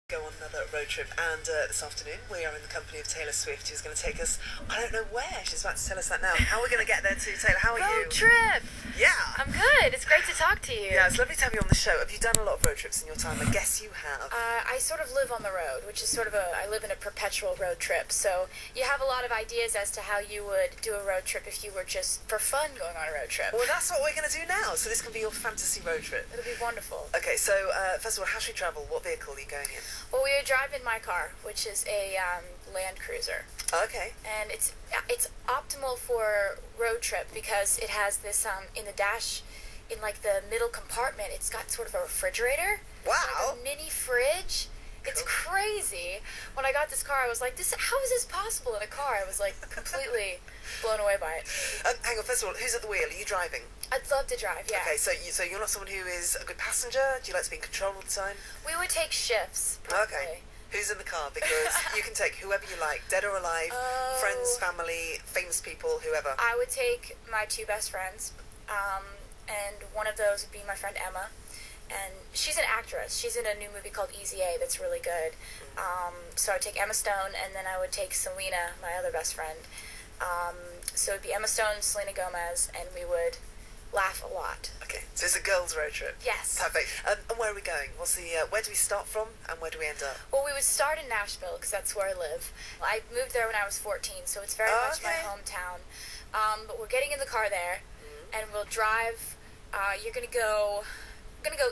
Go on another road trip, and this afternoon we are in the company of Taylor Swift, who's going to take us, I don't know where, she's about to tell us that now. How are we going to get there to, Taylor? How are you? Road trip! Yeah! I'm good, it's great to talk to you. Yeah, it's lovely to have you on the show. Have you done a lot of road trips in your time? I guess you have. I sort of live on the road, which is I live in a perpetual road trip, so you have a lot of ideas as to how you would do a road trip if you were just for fun going on a road trip. Well, that's what we're going to do now, so this can be your fantasy road trip. It'll be wonderful. Okay, so first of all, how should we travel? What vehicle are you going in? Well, we would drive in my car, which is a Land Cruiser. Okay. And it's optimal for road trip because it has this in the dash, in like the middle compartment, it's got sort of a refrigerator. Wow. Like a mini fridge. Cool. It's crazy. When I got this car, I was like, how is this possible in a car? I was like completely blown away by it. Hang on, first of all, who's at the wheel? Are you driving? I'd love to drive, yeah. Okay, so you're not someone who is a good passenger? Do you like to be in control all the time? We would take shifts, probably. Okay. Who's in the car? Because you can take whoever you like, dead or alive, friends, family, famous people, whoever. I would take my two best friends, and one of those would be my friend Emma. And she's an actress. She's in a new movie called Easy A that's really good. So I would take Emma Stone, and then I would take Selena, my other best friend. So it would be Emma Stone, Selena Gomez, and we would laugh a lot. Okay, so it's a girls' road trip. Yes. Perfect. And where are we going? Where do we start from, and where do we end up? Well, we would start in Nashville, because that's where I live. I moved there when I was 14, so it's very much my hometown. But we're getting in the car there, and we'll drive. You're going to go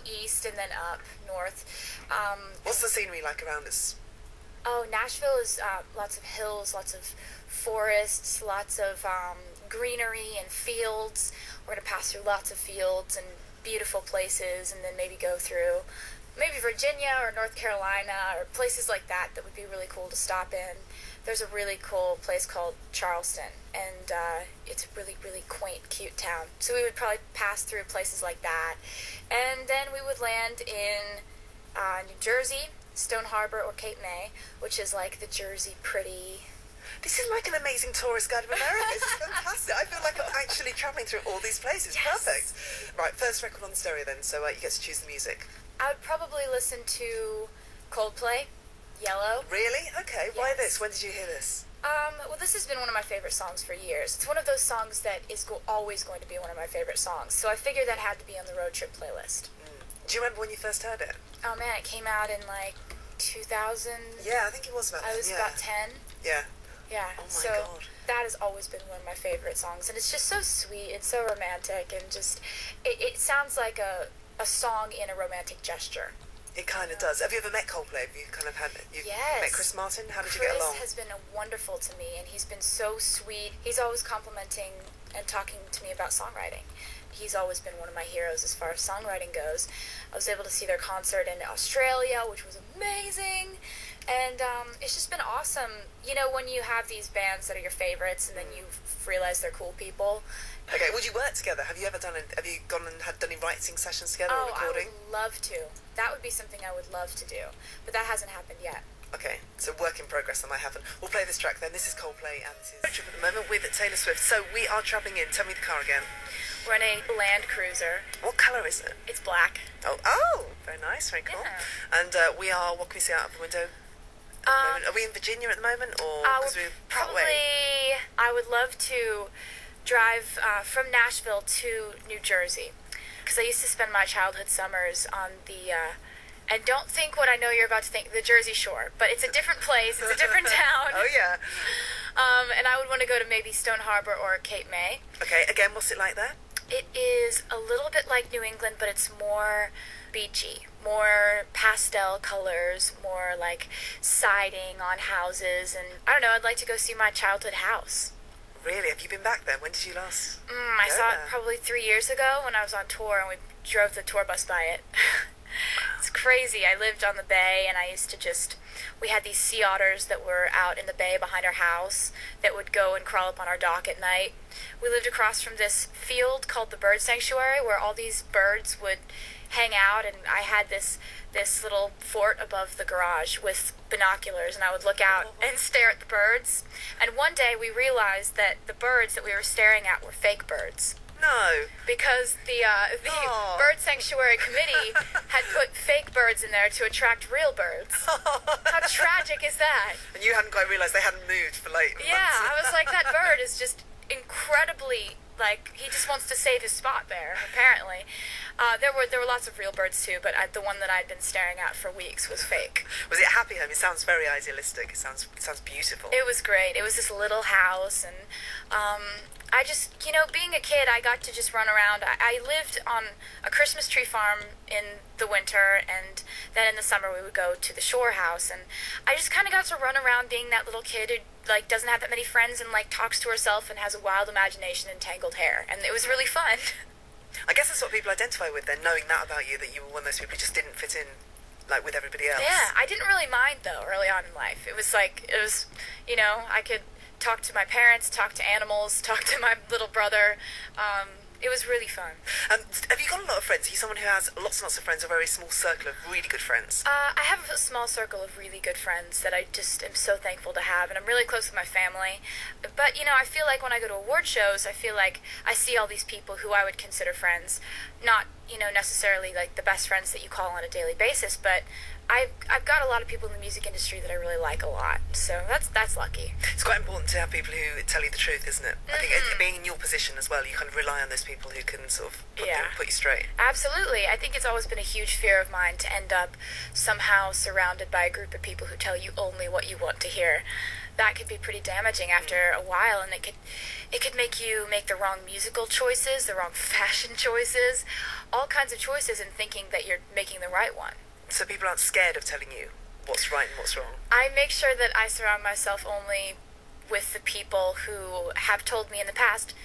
east and then up north. What's the scenery like around us? Oh, Nashville is lots of hills, lots of forests, lots of greenery and fields. We're going to pass through lots of fields and beautiful places, and then maybe go through maybe Virginia or North Carolina or places like that would be really cool to stop in. There's a really cool place called Charleston, and it's a really, really quaint, cute town. So we would probably pass through places like that. And then we would land in New Jersey, Stone Harbor, or Cape May, which is like the Jersey pretty. This is like an amazing tourist guide of America. This is fantastic. I feel like I'm actually travelling through all these places. Yes. Perfect. Right, first record on the stereo then, so you get to choose the music. I would probably listen to Coldplay, Yellow. Really? Okay, Yes. why this? When did you hear this? Well, this has been one of my favorite songs for years. It's one of those songs that is always going to be one of my favorite songs, so I figured that had to be on the road trip playlist. Do you remember when you first heard it? Oh man, it came out in like 2000. Yeah, I think it was about I was about 10. Yeah. Yeah, Oh my so God. that has always been one of my favorite songs, and it's just so sweet, it's so romantic, and just, it sounds like a song in a romantic gesture. It kind of does. Have you ever met Coldplay? Have you kind of Yes. met Chris Martin? How did you get along? Chris has been wonderful to me, and he's been so sweet. He's always complimenting and talking to me about songwriting. He's always been one of my heroes as far as songwriting goes. I was able to see their concert in Australia, which was amazing. And it's just been awesome. You know, when you have these bands that are your favorites and then you realize they're cool people. Okay, would you work together? Have you gone and done any writing sessions together or Oh, recording? I would love to. That would be something I would love to do. But that hasn't happened yet. Okay, so work in progress, that might happen. We'll play this track then. This is Coldplay, and this is road trip at the moment with Taylor Swift. So we are travelling in. Tell me the car again. We're in a Land Cruiser. What colour is it? It's black. Oh, very nice, very cool. Yeah. And what can we see out of the window? Are we in Virginia at the moment, or because we're part way? I would love to drive from Nashville to New Jersey, because I used to spend my childhood summers on the, and don't think what I know you're about to think, the Jersey Shore, but it's a different place, it's a different town. Oh yeah. And I would want to go to maybe Stone Harbor or Cape May. Okay, again, what's it like there? It is a little bit like New England, but it's more beachy, more pastel colors, more like siding on houses, and I don't know, I'd like to go see my childhood house. Really? Have you been back there? When did you last I go saw there? it probably 3 years ago when I was on tour, and we drove the tour bus by it. It's crazy. I lived on the bay, and I used to we had these sea otters that were out in the bay behind our house that would go and crawl up on our dock at night. We lived across from this field called the Bird Sanctuary, where all these birds would hang out, and I had this little fort above the garage with binoculars, and I would look out and stare at the birds. And one day we realized that the birds that we were staring at were fake birds. No. Because the Bird Sanctuary Committee had put fake birds in there to attract real birds. magic is that? And you hadn't quite realised they hadn't moved for like Yeah, months. I was like, that bird is just incredibly, like, he just wants to save his spot there, apparently. There were lots of real birds too, but the one that I'd been staring at for weeks was fake. Was it a happy home? It sounds very idealistic. It sounds beautiful. It was great. It was this little house, and I just, being a kid, I got to just run around. I lived on a Christmas tree farm in the winter, and then in the summer we would go to the shore house, and I just kind of got to run around being that little kid who, like, doesn't have that many friends and, like, talks to herself and has a wild imagination and tangled hair, and it was really fun. I guess that's what people identify with then, knowing that about you, that you were one of those people who just didn't fit in, like, with everybody else. Yeah, I didn't really mind, though, early on in life. It was, I could talk to my parents, talk to animals, talk to my little brother. It was really fun. Have you got a lot of friends? Are you someone who has lots and lots of friends, a very small circle of really good friends? I have a small circle of really good friends that I just am so thankful to have, and I'm really close with my family. But, I feel like when I go to award shows, I feel like I see all these people who I would consider friends, not, necessarily like the best friends that you call on a daily basis, but I've got a lot of people in the music industry that I really like a lot, so that's lucky. It's quite important to have people who tell you the truth, isn't it? I think being in your position as well, you kind of rely on those people who can sort of put you straight. Absolutely. I think it's always been a huge fear of mine to end up somehow surrounded by a group of people who tell you only what you want to hear. That could be pretty damaging after a while, and it could make you make the wrong musical choices, the wrong fashion choices, all kinds of choices, and thinking that you're making the right one. So people aren't scared of telling you what's right and what's wrong? I make sure that I surround myself only with the people who have told me in the past,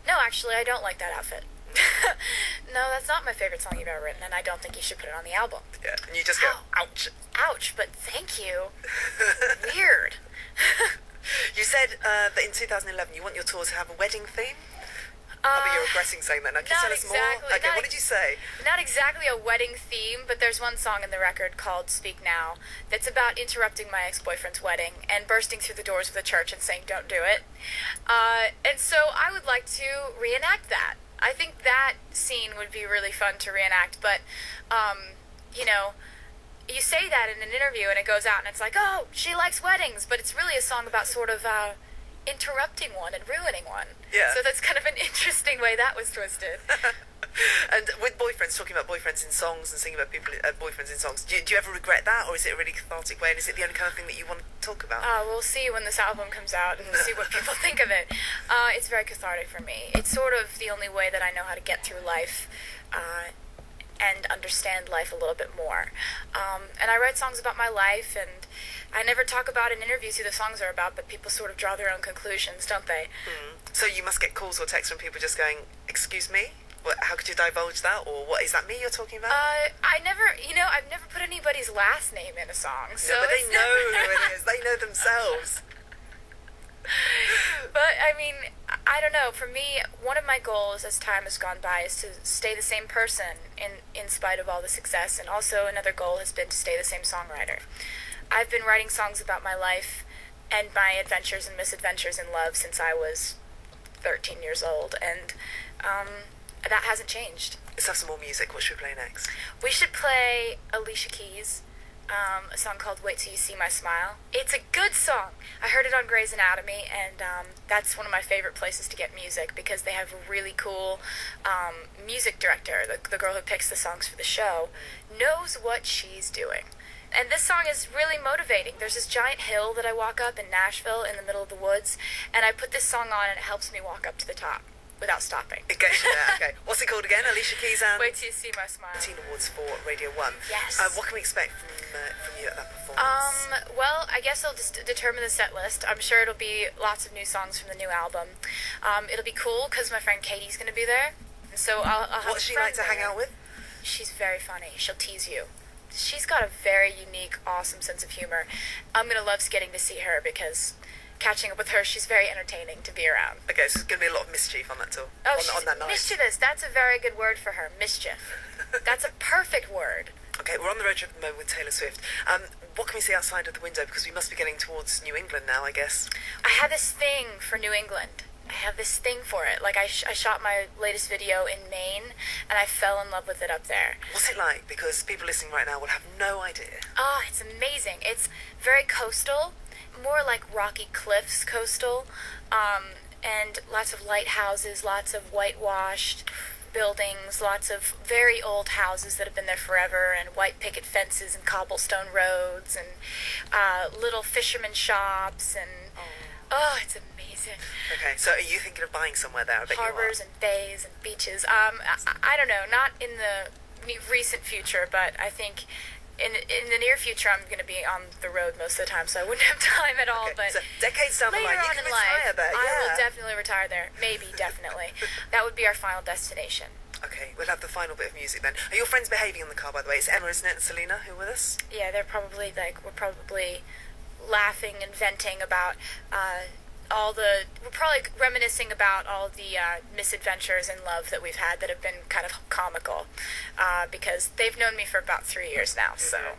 no, actually, I don't like that outfit. No, that's not my favorite song you've ever written, and I don't think you should put it on the album. Yeah, and you just go, ouch. Ouch, but thank you. Weird. You said that in 2011 you want your tour to have a wedding theme? I bet you're regretting saying that now. Can you tell us more? Okay, what did you say? Not exactly a wedding theme, but there's one song in the record called Speak Now that's about interrupting my ex-boyfriend's wedding and bursting through the doors of the church and saying, don't do it. And so I would like to reenact that. I think that scene would be really fun to reenact, but, you say that in an interview and it goes out and it's like, oh, she likes weddings, but it's really a song about sort of interrupting one and ruining one. Yeah. So that's kind of an interesting way that was twisted. And with boyfriends, talking about boyfriends in songs and singing about people, boyfriends in songs, do you ever regret that, or is it a really cathartic way, and is it the only kind of thing that you want to talk about? We'll see when this album comes out and see what people think of it. It's very cathartic for me. It's sort of the only way that I know how to get through life and understand life a little bit more. And I write songs about my life, and I never talk about in interviews who the songs are about, but people sort of draw their own conclusions, don't they? So you must get calls or texts from people just going, excuse me? How could you divulge that? Or what, is that me you're talking about? I've never put anybody's last name in a song. So no, but they know who it is. They know themselves. But, I mean, I don't know. For me, one of my goals as time has gone by is to stay the same person in spite of all the success. And also another goal has been to stay the same songwriter. I've been writing songs about my life and my adventures and misadventures in love since I was 13 years old. And that hasn't changed. Let's have some more music. What should we play next? We should play Alicia Keys. A song called Wait Till You See My Smile. It's a good song. I heard it on Grey's Anatomy, and that's one of my favorite places to get music because they have a really cool music director. The girl who picks the songs for the show knows what she's doing. And this song is really motivating. There's this giant hill that I walk up in Nashville in the middle of the woods, and I put this song on and it helps me walk up to the top without stopping. Okay. What's it called again? Alicia Keys and... Wait Till You See My Smile. Teen Awards for Radio 1. Yes. What can we expect from you at that performance? Well, I guess I'll just determine the set list. I'm sure it'll be lots of new songs from the new album. It'll be cool because my friend Katie's going to be there. And so I'll have What's she like to hang out with? She's very funny. She'll tease you. She's got a very unique, awesome sense of humor. I'm going to love getting to see her because catching up with her, she's very entertaining to be around. Okay, so there's going to be a lot of mischief on that tour. Oh, on that night. Mischievous. That's a very good word for her. Mischief. That's a perfect word. Okay, we're on the road trip at the moment with Taylor Swift. What can we see outside of the window? Because we must be getting towards New England now, I guess. I had this thing for New England. have this thing for it. Like I shot my latest video in Maine, and I fell in love with it up there. What's it like? Because people listening right now will have no idea. Ah, it's amazing. It's very coastal, more like rocky cliffs coastal, and lots of lighthouses, lots of whitewashed buildings, lots of very old houses that have been there forever, and white picket fences and cobblestone roads, and little fisherman shops, and it's amazing. Okay, so are you thinking of buying somewhere there? I bet Harbors you are. and bays and beaches. I don't know, not in the recent future, but I think in the near future I'm going to be on the road most of the time, so I wouldn't have time at all. Okay, But so decades down the later line, you on can in retire life, there. I Yeah. will definitely retire there. Maybe, definitely. That would be our final destination. Okay, we'll have the final bit of music then. Are your friends behaving in the car, by the way? It's Emma, isn't it, and Selena who are with us? Yeah, we're probably laughing and venting about we're probably reminiscing about all the misadventures in love that we've had that have been kind of comical, because they've known me for about 3 years now, so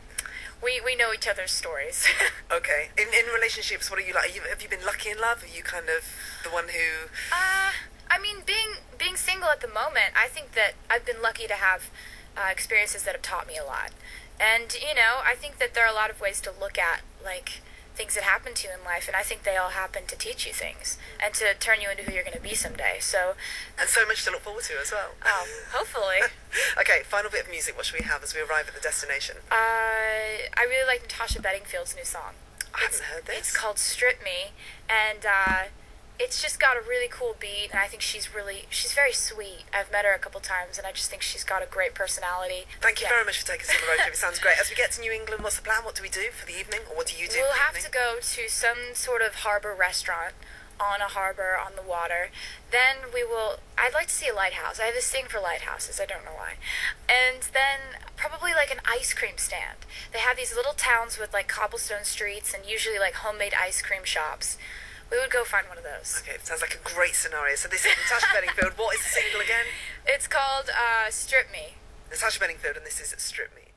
we know each other's stories. Okay. In relationships, what are you like? Have you been lucky in love? Are you kind of the one who... I mean, being single at the moment, I think that I've been lucky to have experiences that have taught me a lot. And, I think that there are a lot of ways to look at, like, things that happen to you in life, and I think they all happen to teach you things and to turn you into who you're going to be someday. So, and so much to look forward to as well. Oh, hopefully. Okay, final bit of music. What should we have as we arrive at the destination? I really like Natasha Bedingfield's new song. I haven't heard this. It's called Strip Me, and it's just got a really cool beat, and I think she's very sweet. I've met her a couple times, and I just think she's got a great personality. Thank you very much for taking us on the road trip. It sounds great. As we get to New England, what's the plan? What do we do for the evening, or what do you do? We'll have to go to some sort of harbor restaurant on a harbor on the water. Then I'd like to see a lighthouse. I have this thing for lighthouses. I don't know why. And then probably like an ice cream stand. They have these little towns with like cobblestone streets and usually like homemade ice cream shops. We would go find one of those. Okay, sounds like a great scenario. So this is Natasha Bedingfield. What is the single again? It's called Strip Me. Natasha Bedingfield, and this is Strip Me.